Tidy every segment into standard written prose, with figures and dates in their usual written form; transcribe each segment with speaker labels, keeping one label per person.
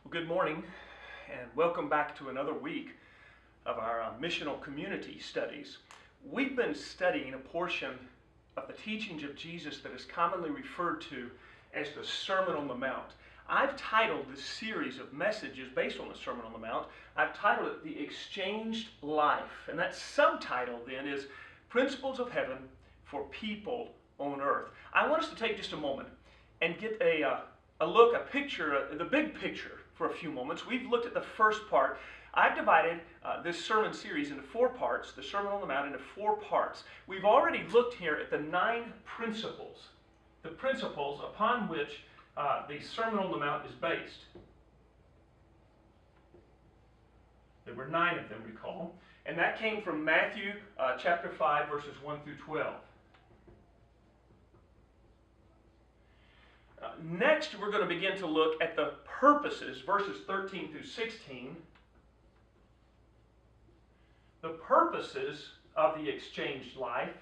Speaker 1: Well, good morning, and welcome back to another week of our missional community studies. We've been studying a portion of the teachings of Jesus that is commonly referred to as the Sermon on the Mount. I've titled this series of messages based on the Sermon on the Mount, I've titled it The Exchanged Life. And that subtitle then is Principles of Heaven for People on Earth. I want us to take just a moment and get a picture, the big picture for a few moments. We've looked at the first part. I've divided this sermon series into 4 parts, the Sermon on the Mount into 4 parts. We've already looked here at the 9 principles, the principles upon which the Sermon on the Mount is based. There were 9 of them, recall, and that came from Matthew chapter 5, verses 1 through 12. Next, we're going to begin to look at the purposes, verses 13 through 16. The purposes of the exchanged life.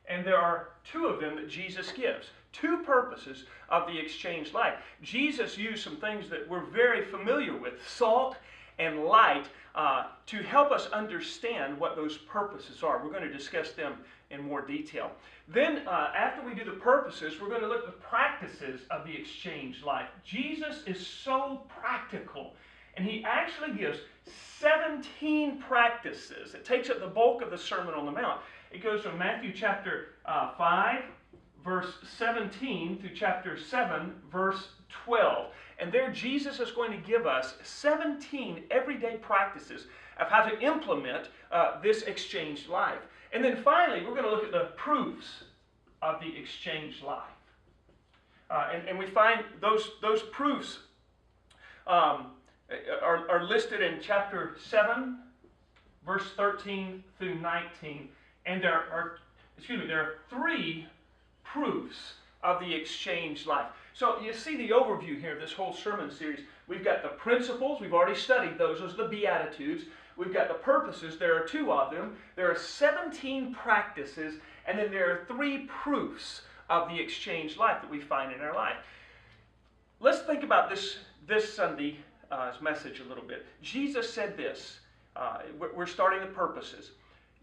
Speaker 1: And there are 2 of them that Jesus gives. 2 purposes of the exchanged life. Jesus used some things that we're very familiar with, salt and light, to help us understand what those purposes are. We're going to discuss them in more detail. Then, after we do the purposes, we're going to look at the practices of the exchanged life. Jesus is so practical, and he actually gives 17 practices. It takes up the bulk of the Sermon on the Mount. It goes from Matthew chapter 5, verse 17, through chapter 7, verse 12. And there Jesus is going to give us 17 everyday practices of how to implement this exchanged life. And then finally, we're going to look at the proofs of the exchanged life. And we find those proofs are listed in chapter 7, verse 13 through 19. And there are 3 proofs of the exchanged life. So you see the overview here of this whole sermon series. We've got the principles. We've already studied those. Those are the Beatitudes. We've got the purposes. There are 2 of them. There are 17 practices. And then there are 3 proofs of the exchanged life that we find in our life. Let's think about this Sunday's message a little bit. Jesus said this. We're starting the purposes.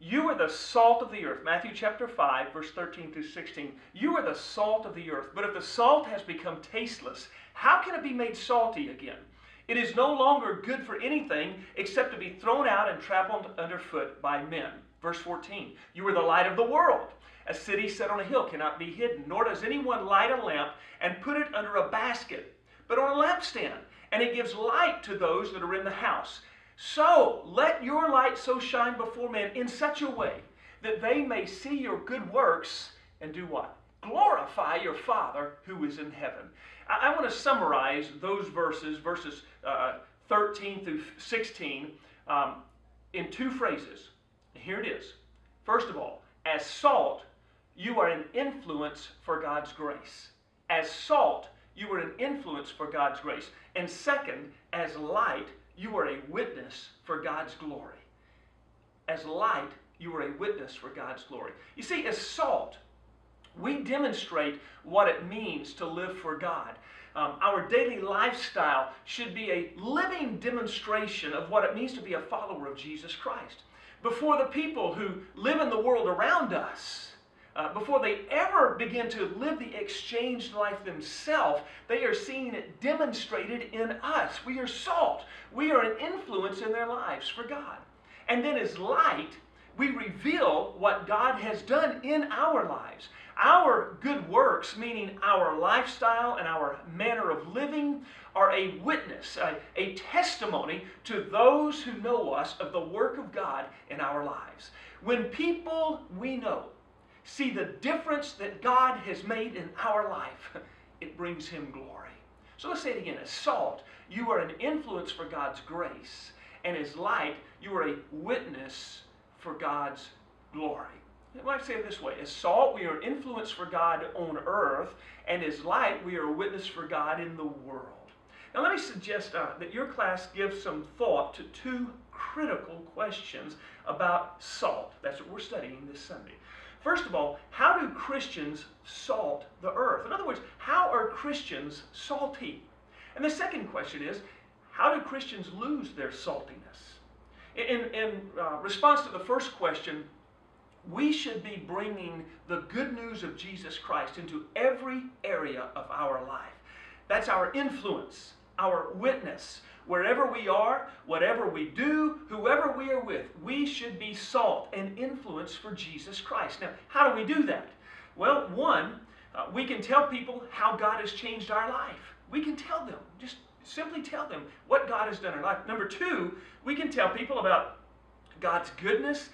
Speaker 1: You are the salt of the earth. Matthew chapter 5, verse 13 through 16. You are the salt of the earth. But if the salt has become tasteless, how can it be made salty again? It is no longer good for anything except to be thrown out and trampled underfoot by men. Verse 14. You are the light of the world. A city set on a hill cannot be hidden, nor does anyone light a lamp and put it under a basket, but on a lampstand, and it gives light to those that are in the house. So let your light so shine before men in such a way that they may see your good works and do what? Glorify your Father who is in heaven. I want to summarize those verses 13 through 16, in 2 phrases. Here it is. First of all, as salt, you are an influence for God's grace. As salt, you are an influence for God's grace. And second, as light, you are a witness for God's glory. As light, you are a witness for God's glory. You see, as salt, we demonstrate what it means to live for God. Our daily lifestyle should be a living demonstration of what it means to be a follower of Jesus Christ. Before the people who live in the world around us, before they ever begin to live the exchanged life themselves, they are seeing it demonstrated in us. We are salt. We are an influence in their lives for God. And then as light, we reveal what God has done in our lives. Our good works, meaning our lifestyle and our manner of living, are a witness, a testimony to those who know us of the work of God in our lives. When people we know see the difference that God has made in our life, it brings Him glory. So let's say it again. As salt, you are an influence for God's grace. And as light, you are a witness for God's glory. I might say it this way. As salt, we are an influence for God on earth. And as light, we are a witness for God in the world. Now let me suggest that your class gives some thought to 2 critical questions about salt. That's what we're studying this Sunday. First of all, how do Christians salt the earth? In other words, how are Christians salty? And the second question is, how do Christians lose their saltiness? In response to the first question, we should be bringing the good news of Jesus Christ into every area of our life. That's our influence, our witness. Wherever we are, whatever we do, whoever we are with, we should be salt and influence for Jesus Christ. Now, how do we do that? Well, one, we can tell people how God has changed our life. We can tell them, just simply tell them what God has done in our life. Number two, we can tell people about God's goodness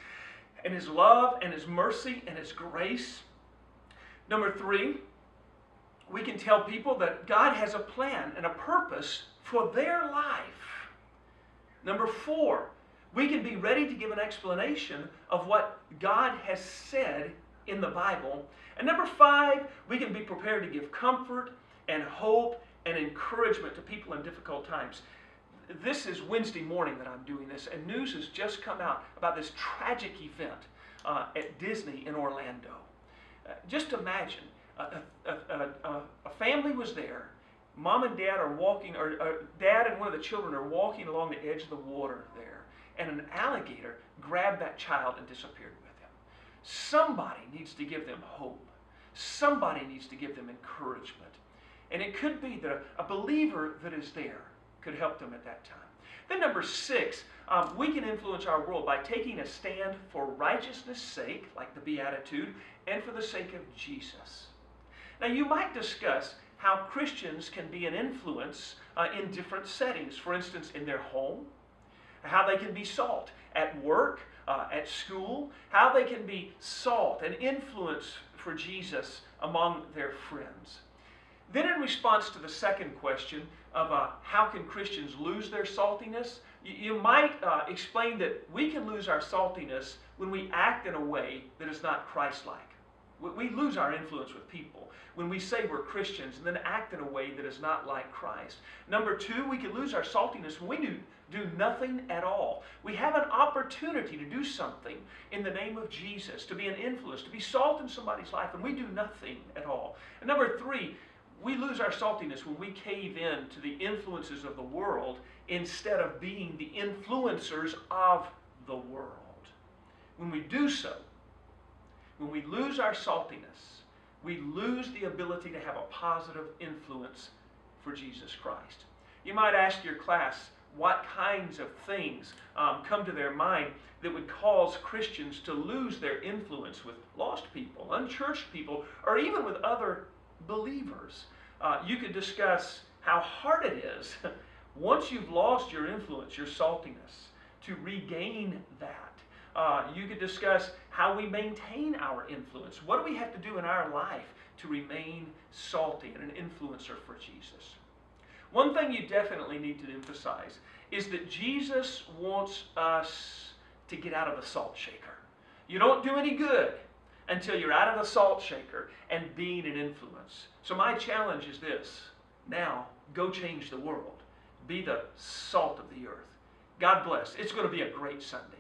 Speaker 1: and His love and His mercy and His grace. Number three, we can tell people that God has a plan and a purpose for their life. Number four, we can be ready to give an explanation of what God has said in the Bible. And number five, we can be prepared to give comfort and hope and encouragement to people in difficult times. This is Wednesday morning that I'm doing this, and news has just come out about this tragic event at Disney in Orlando. Just imagine, a family was there. Mom and Dad are walking, or Dad and one of the children are walking along the edge of the water there, and an alligator grabbed that child and disappeared with him. Somebody needs to give them hope. Somebody needs to give them encouragement. And it could be that a believer that is there could help them at that time. Then number six, we can influence our world by taking a stand for righteousness' sake, like the Beatitude, and for the sake of Jesus. Now you might discuss how Christians can be an influence in different settings. For instance, in their home, how they can be salt at work, at school, how they can be salt and influence for Jesus among their friends. Then in response to the second question of how can Christians lose their saltiness, you might explain that we can lose our saltiness when we act in a way that is not Christ-like. We lose our influence with people when we say we're Christians and then act in a way that is not like Christ. Number two, we can lose our saltiness when we do nothing at all. We have an opportunity to do something in the name of Jesus, to be an influence, to be salt in somebody's life, and we do nothing at all. And number three, we lose our saltiness when we cave in to the influences of the world instead of being the influencers of the world. When we do so, when we lose our saltiness, we lose the ability to have a positive influence for Jesus Christ. You might ask your class what kinds of things come to their mind that would cause Christians to lose their influence with lost people, unchurched people, or even with other believers. You could discuss how hard it is once you've lost your influence, your saltiness, to regain that. You could discuss how we maintain our influence. What do we have to do in our life to remain salty and an influencer for Jesus? One thing you definitely need to emphasize is that Jesus wants us to get out of the salt shaker. You don't do any good until you're out of the salt shaker and being an influence. So my challenge is this: now, go change the world. Be the salt of the earth. God bless. It's going to be a great Sunday.